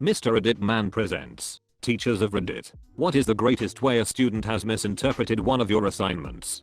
Mr. Reddit Man presents. Teachers of Reddit. What is the greatest way a student has misinterpreted one of your assignments?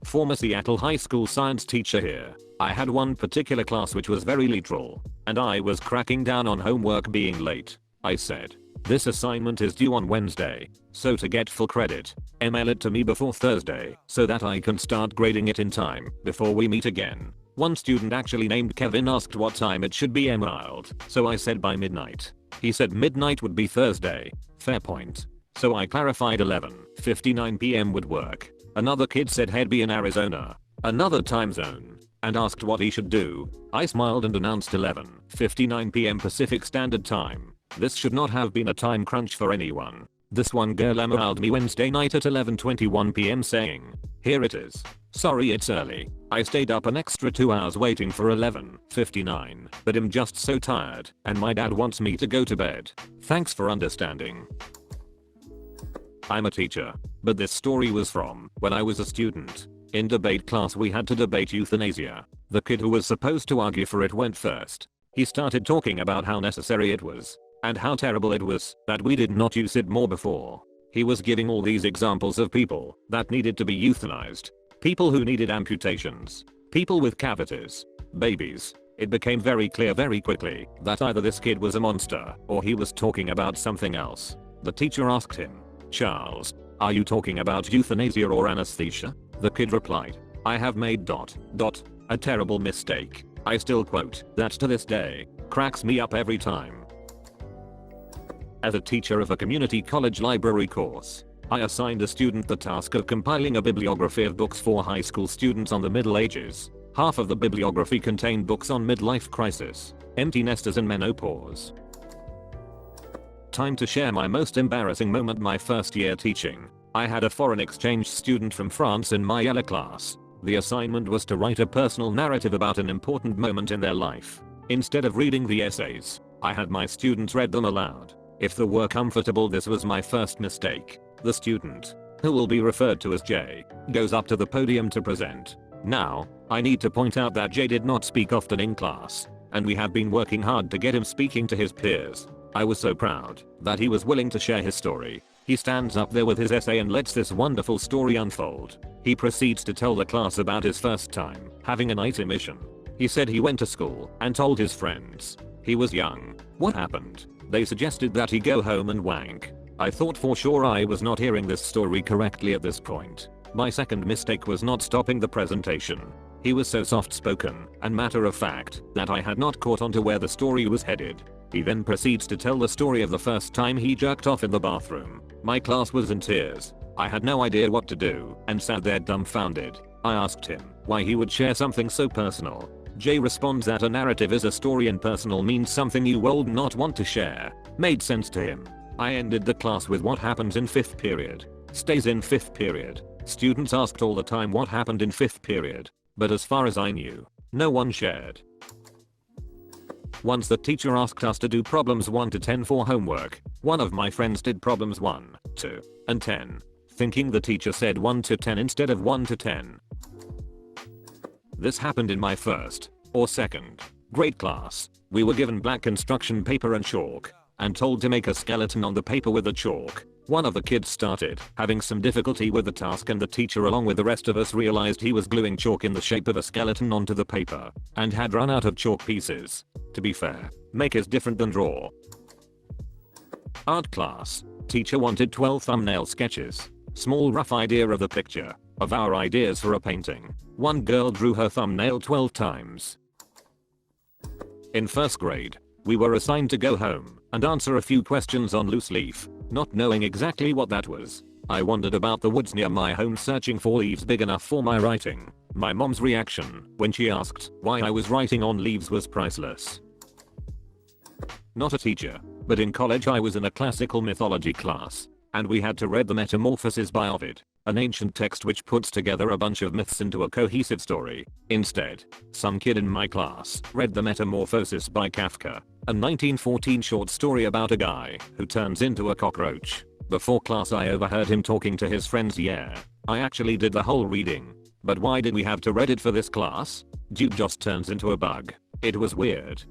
Former Seattle High School science teacher here. I had one particular class which was very literal, and I was cracking down on homework being late. I said, "This assignment is due on Wednesday, so to get full credit, email it to me before Thursday so that I can start grading it in time before we meet again." One student actually named Kevin asked what time it should be emailed, so I said by midnight. He said midnight would be Thursday. Fair point. So I clarified 11:59 PM would work. Another kid said he'd be in Arizona, another time zone, and asked what he should do. I smiled and announced 11:59 PM Pacific Standard Time. This should not have been a time crunch for anyone. This one girl emailed me Wednesday night at 11:21 PM saying, "Here it is. Sorry it's early. I stayed up an extra 2 hours waiting for 11:59, but I'm just so tired and my dad wants me to go to bed. Thanks for understanding." I'm a teacher, but this story was from when I was a student. In debate class we had to debate euthanasia. The kid who was supposed to argue for it went first. He started talking about how necessary it was and how terrible it was that we did not use it more before. He was giving all these examples of people that needed to be euthanized. People who needed amputations. People with cavities. Babies. It became very clear very quickly that either this kid was a monster or he was talking about something else. The teacher asked him, "Charles, are you talking about euthanasia or anesthesia?" The kid replied, "I have made a terrible mistake." I still quote that to this day. Cracks me up every time. As a teacher of a community college library course, I assigned a student the task of compiling a bibliography of books for high school students on the Middle Ages. Half of the bibliography contained books on midlife crisis, empty nesters and menopause. Time to share my most embarrassing moment my first year teaching. I had a foreign exchange student from France in my ELA class. The assignment was to write a personal narrative about an important moment in their life. Instead of reading the essays, I had my students read them aloud. If they were comfortable, this was my first mistake. The student, who will be referred to as Jay, goes up to the podium to present. Now, I need to point out that Jay did not speak often in class, and we have been working hard to get him speaking to his peers. I was so proud that he was willing to share his story. He stands up there with his essay and lets this wonderful story unfold. He proceeds to tell the class about his first time having a night emission. He said he went to school and told his friends. He was young. What happened? They suggested that he go home and wank. I thought for sure I was not hearing this story correctly at this point. My second mistake was not stopping the presentation. He was so soft-spoken and matter-of-fact that I had not caught on to where the story was headed. He then proceeds to tell the story of the first time he jerked off in the bathroom. My class was in tears. I had no idea what to do and sat there dumbfounded. I asked him why he would share something so personal. Jay responds that a narrative is a story and personal means something you would not want to share. Made sense to him. I ended the class with what happens in 5th period. Stays in 5th period. Students asked all the time what happened in 5th period. But as far as I knew, no one shared. Once the teacher asked us to do problems 1 to 10 for homework. One of my friends did problems 1, 2, and 10. Thinking the teacher said 1 to 10 instead of 1 to 10. This happened in my first or second grade class. We were given black construction paper and chalk and told to make a skeleton on the paper with the chalk. One of the kids started having some difficulty with the task and the teacher along with the rest of us realized he was gluing chalk in the shape of a skeleton onto the paper and had run out of chalk pieces. To be fair, make is different than draw. Art class. Teacher wanted 12 thumbnail sketches. Small rough idea of the picture of our ideas for a painting. One girl drew her thumbnail 12 times. In first grade, we were assigned to go home and answer a few questions on loose leaf, not knowing exactly what that was. I wandered about the woods near my home searching for leaves big enough for my writing. My mom's reaction when she asked why I was writing on leaves was priceless. Not a teacher, but in college I was in a classical mythology class, and we had to read the Metamorphoses by Ovid, an ancient text which puts together a bunch of myths into a cohesive story. Instead, some kid in my class read The Metamorphoses by Kafka, a 1914 short story about a guy who turns into a cockroach. Before class I overheard him talking to his friends. "Yeah, I actually did the whole reading. But why did we have to read it for this class? Dude just turns into a bug. It was weird."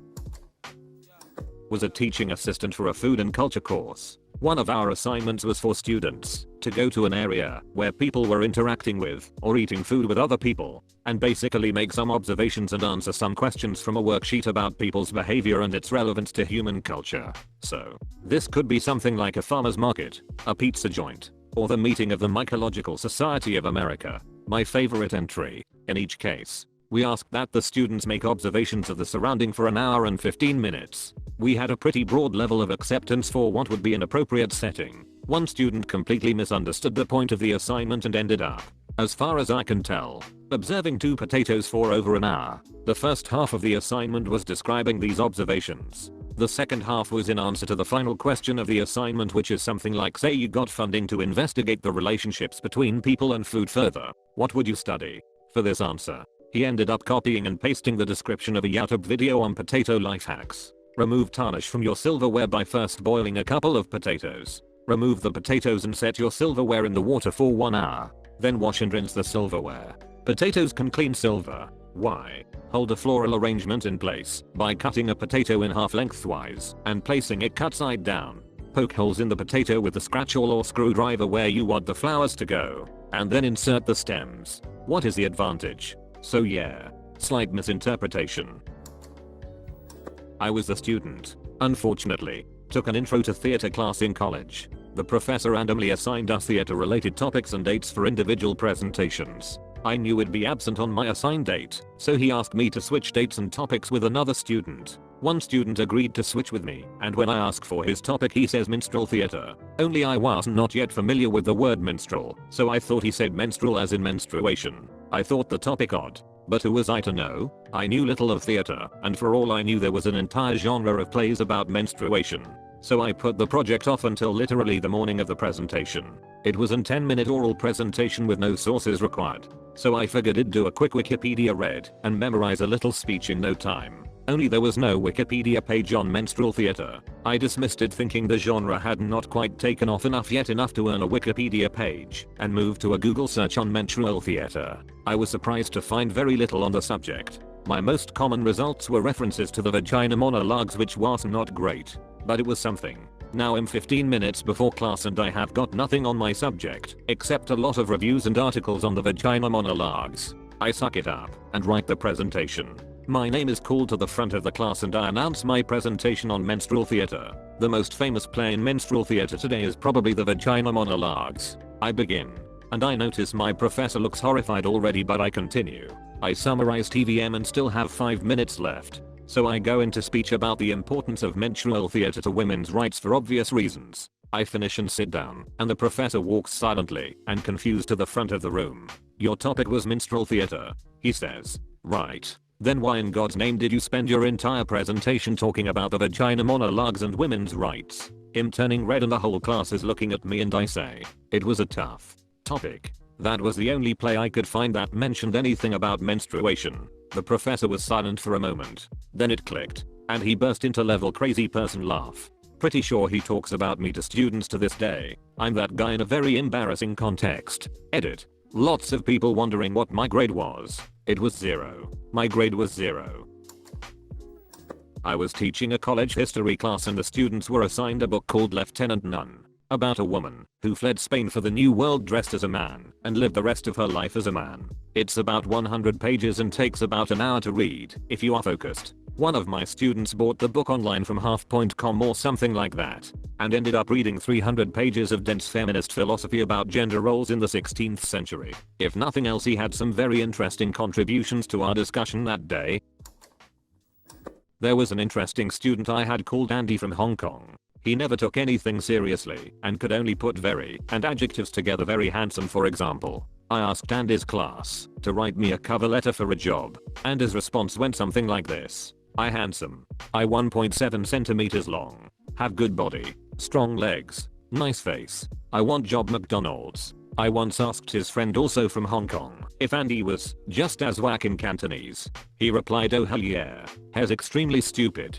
was a teaching assistant for a food and culture course. One of our assignments was for students to go to an area where people were interacting with or eating food with other people and basically make some observations and answer some questions from a worksheet about people's behavior and its relevance to human culture. So, this could be something like a farmer's market, a pizza joint, or the meeting of the Mycological Society of America. My favorite entry. In each case, we asked that the students make observations of the surrounding for an hour and 15 minutes. We had a pretty broad level of acceptance for what would be an appropriate setting. One student completely misunderstood the point of the assignment and ended up, as far as I can tell, observing 2 potatoes for over an hour. The first half of the assignment was describing these observations. The second half was in answer to the final question of the assignment, which is something like, say you got funding to investigate the relationships between people and food further. What would you study? For this answer, he ended up copying and pasting the description of a YouTube video on potato life hacks. Remove tarnish from your silverware by first boiling a couple of potatoes. Remove the potatoes and set your silverware in the water for 1 hour. Then wash and rinse the silverware. Potatoes can clean silver. Why? Hold a floral arrangement in place by cutting a potato in half lengthwise and placing it cut side down. Poke holes in the potato with the scratch awl or screwdriver where you want the flowers to go, and then insert the stems. What is the advantage? So yeah, slight misinterpretation. I was a student, unfortunately, took an intro to theater class in college. The professor randomly assigned us theater related topics and dates for individual presentations. I knew it'd be absent on my assigned date, so he asked me to switch dates and topics with another student. One student agreed to switch with me, and when I asked for his topic he says minstrel theater. Only I was not yet familiar with the word minstrel, so I thought he said menstrual as in menstruation. I thought the topic odd. But who was I to know? I knew little of theater, and for all I knew there was an entire genre of plays about menstruation. So I put the project off until literally the morning of the presentation. It was a 10-minute oral presentation with no sources required. So I figured I'd do a quick Wikipedia read and memorize a little speech in no time. Only there was no Wikipedia page on menstrual theater. I dismissed it thinking the genre had not quite taken off enough to earn a Wikipedia page, and moved to a Google search on menstrual theater. I was surprised to find very little on the subject. My most common results were references to the vagina monologues, which was not great, but it was something. Now I'm 15 minutes before class and I have got nothing on my subject except a lot of reviews and articles on the vagina monologues. I suck it up and write the presentation. My name is called to the front of the class and I announce my presentation on menstrual theater. The most famous play in menstrual theater today is probably the vagina monologues. I begin, and I notice my professor looks horrified already, but I continue. I summarize TVM and still have 5 minutes left. So I go into speech about the importance of menstrual theater to women's rights for obvious reasons. I finish and sit down, and the professor walks silently and confused to the front of the room. Your topic was minstrel theater, he says. Right. Then why in God's name did you spend your entire presentation talking about the vagina monologues and women's rights? Him turning red and the whole class is looking at me and I say, it was a tough topic. That was the only play I could find that mentioned anything about menstruation. The professor was silent for a moment. Then it clicked, and he burst into level crazy person laugh. Pretty sure he talks about me to students to this day. I'm that guy in a very embarrassing context. Edit. Lots of people wondering what my grade was. It was 0. My grade was 0. I was teaching a college history class and the students were assigned a book called Lieutenant None, about a woman who fled Spain for the New World dressed as a man and lived the rest of her life as a man. It's about 100 pages and takes about an hour to read if you are focused. One of my students bought the book online from half.com or something like that, and ended up reading 300 pages of dense feminist philosophy about gender roles in the 16th century. If nothing else, he had some very interesting contributions to our discussion that day. There was an interesting student I had called Andy from Hong Kong. He never took anything seriously and could only put very and adjectives together. Very handsome, for example. I asked Andy's class to write me a cover letter for a job, and his response went something like this. I handsome. I 1.7 centimeters long. Have good body. Strong legs. Nice face. I want job McDonald's. I once asked his friend, also from Hong Kong, if Andy was just as whack in Cantonese. He replied, oh hell yeah. He's extremely stupid.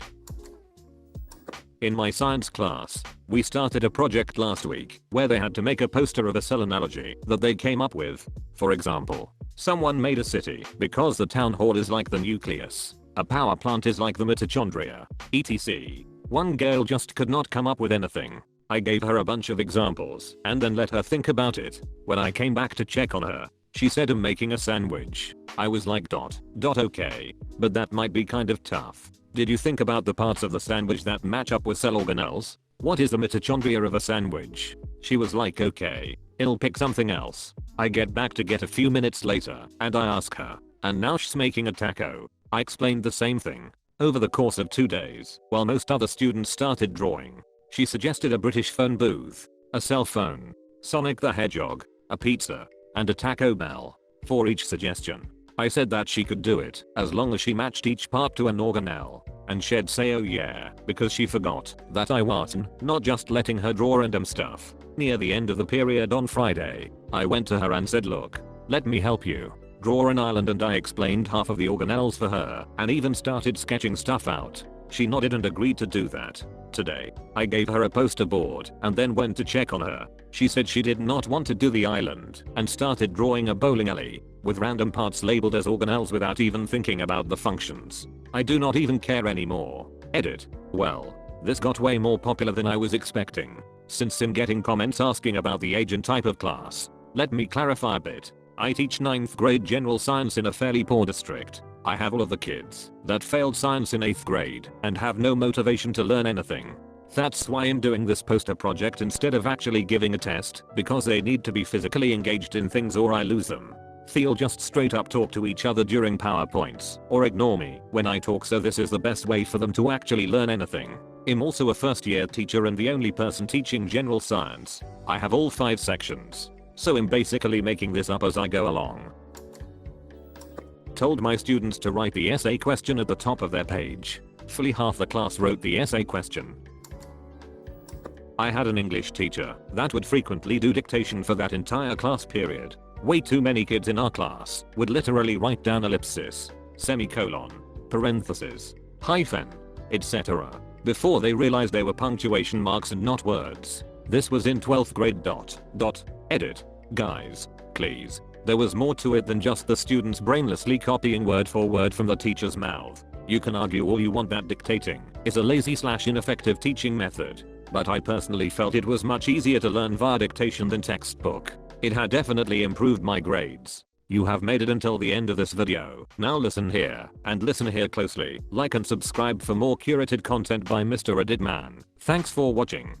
In my science class, we started a project last week where they had to make a poster of a cell analogy that they came up with. For example, someone made a city because the town hall is like the nucleus. A power plant is like the mitochondria, etc. One girl just could not come up with anything. I gave her a bunch of examples and then let her think about it. When I came back to check on her, she said I'm making a sandwich. I was like okay, but that might be kind of tough. Did you think about the parts of the sandwich that match up with cell organelles? What is the mitochondria of a sandwich? She was like okay, I'll pick something else. I get back to get a few minutes later and I ask her, and now she's making a taco. I explained the same thing. Over the course of 2 days, while most other students started drawing, she suggested a British phone booth, a cell phone, Sonic the Hedgehog, a pizza, and a Taco Bell. For each suggestion, I said that she could do it as long as she matched each part to an organelle, and she'd say oh yeah, because she forgot that I wasn't not just letting her draw random stuff. Near the end of the period on Friday, I went to her and said look, let me help you. Draw an island, and I explained half of the organelles for her and even started sketching stuff out. She nodded and agreed to do that. Today, I gave her a poster board and then went to check on her. She said she did not want to do the island and started drawing a bowling alley with random parts labeled as organelles without even thinking about the functions. I do not even care anymore. Edit. Well, this got way more popular than I was expecting. Since I'm getting comments asking about the age and type of class, let me clarify a bit. I teach 9th grade general science in a fairly poor district. I have all of the kids that failed science in 8th grade and have no motivation to learn anything. That's why I'm doing this poster project instead of actually giving a test, because they need to be physically engaged in things or I lose them. They'll just straight up talk to each other during PowerPoints or ignore me when I talk, so this is the best way for them to actually learn anything. I'm also a first year teacher and the only person teaching general science. I have all 5 sections. So I'm basically making this up as I go along. Told my students to write the essay question at the top of their page. Fully half the class wrote the essay question. I had an English teacher that would frequently do dictation for that entire class period. Way too many kids in our class would literally write down ellipsis, semicolon, parenthesis, hyphen, etc. before they realized they were punctuation marks and not words. This was in 12th grade. Edit. Guys, please. There was more to it than just the students brainlessly copying word for word from the teacher's mouth. You can argue all you want that dictating is a lazy/ineffective teaching method, but I personally felt it was much easier to learn via dictation than textbook. It had definitely improved my grades. You have made it until the end of this video. Now listen here, and listen here closely. Like and subscribe for more curated content by Mr. Reddit Man. Thanks for watching.